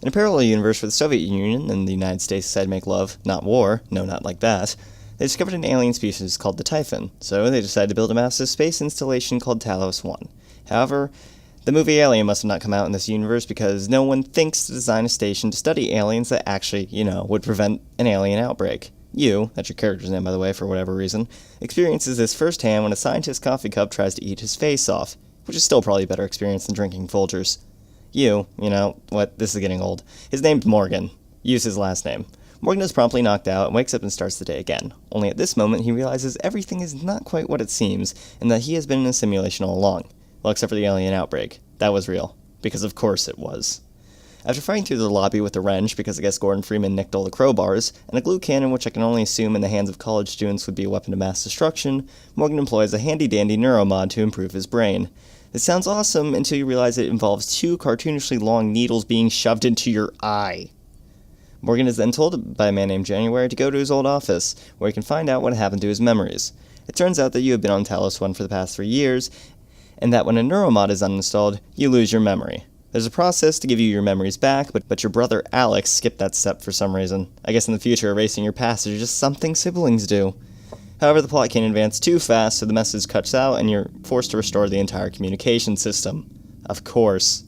In a parallel universe where the Soviet Union and the United States decided to make love, not war, no, not like that, they discovered an alien species called the Typhon, so they decided to build a massive space installation called Talos 1. However, the movie Alien must have not come out in this universe because no one thinks to design a station to study aliens that actually, would prevent an alien outbreak. You, that's your character's name by the way for whatever reason, experiences this firsthand when a scientist's coffee cup tries to eat his face off, which is still probably a better experience than drinking Folgers. This is getting old. His name's Morgan. Use his last name. Morgan is promptly knocked out and wakes up and starts the day again. Only at this moment he realizes everything is not quite what it seems, and that he has been in a simulation all along. Well, except for the alien outbreak. That was real. Because of course it was. After fighting through the lobby with a wrench, because I guess Gordon Freeman nicked all the crowbars, and a glue cannon which I can only assume in the hands of college students would be a weapon of mass destruction, Morgan employs a handy-dandy neuromod to improve his brain. This sounds awesome until you realize it involves 2 cartoonishly long needles being shoved into your eye. Morgan is then told by a man named January to go to his old office, where he can find out what happened to his memories. It turns out that you have been on Talos 1 for the past 3 years, and that when a neuromod is uninstalled, you lose your memory. There's a process to give you your memories back, but your brother Alex skipped that step for some reason. I guess in the future, erasing your past is just something siblings do. However, the plot can't advance too fast, so the message cuts out, and you're forced to restore the entire communication system. Of course.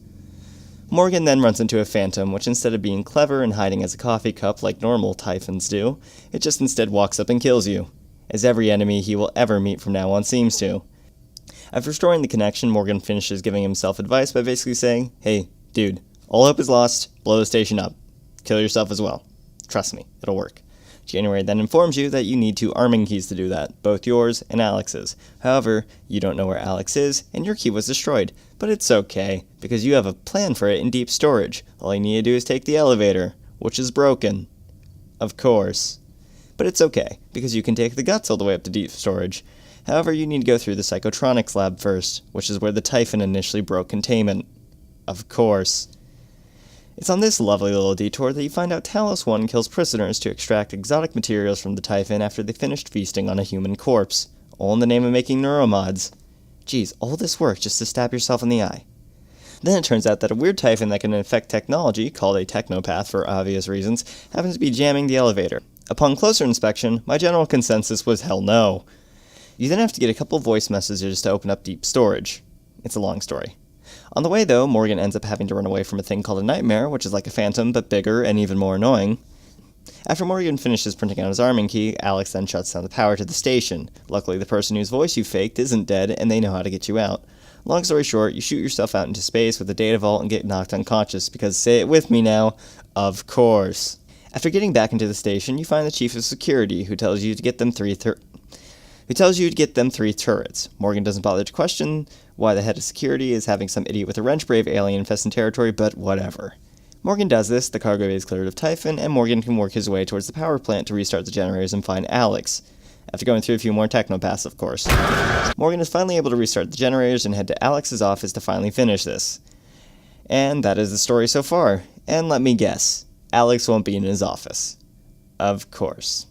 Morgan then runs into a phantom, which instead of being clever and hiding as a coffee cup like normal Typhons do, it just instead walks up and kills you, as every enemy he will ever meet from now on seems to. After restoring the connection, Morgan finishes giving himself advice by basically saying, "Hey, dude, all hope is lost, blow the station up. Kill yourself as well. Trust me, it'll work." January then informs you that you need 2 arming keys to do that, both yours and Alex's. However, you don't know where Alex is, and your key was destroyed. But it's okay, because you have a plan for it in deep storage. All you need to do is take the elevator, which is broken. Of course. But it's okay, because you can take the guts all the way up to deep storage. However, you need to go through the psychotronics lab first, which is where the Typhon initially broke containment. Of course. It's on this lovely little detour that you find out Talos 1 kills prisoners to extract exotic materials from the Typhon after they finished feasting on a human corpse, all in the name of making neuromods. Geez, all this work just to stab yourself in the eye. Then it turns out that a weird Typhon that can infect technology, called a technopath for obvious reasons, happens to be jamming the elevator. Upon closer inspection, my general consensus was hell no. You then have to get a couple voice messages to open up deep storage. It's a long story. On the way, though, Morgan ends up having to run away from a thing called a nightmare, which is like a phantom, but bigger and even more annoying. After Morgan finishes printing out his arming key, Alex then shuts down the power to the station. Luckily, the person whose voice you faked isn't dead, and they know how to get you out. Long story short, you shoot yourself out into space with a data vault and get knocked unconscious, because, say it with me now, of course. After getting back into the station, you find the chief of security, who tells you to get them 3 turrets. Morgan doesn't bother to question why the head of security is having some idiot with a wrench brave alien infest in territory, but whatever. Morgan does this, the cargo bay is cleared of Typhon, and Morgan can work his way towards the power plant to restart the generators and find Alex. After going through a few more technopaths, of course. Morgan is finally able to restart the generators and head to Alex's office to finally finish this. And that is the story so far. And let me guess, Alex won't be in his office. Of course.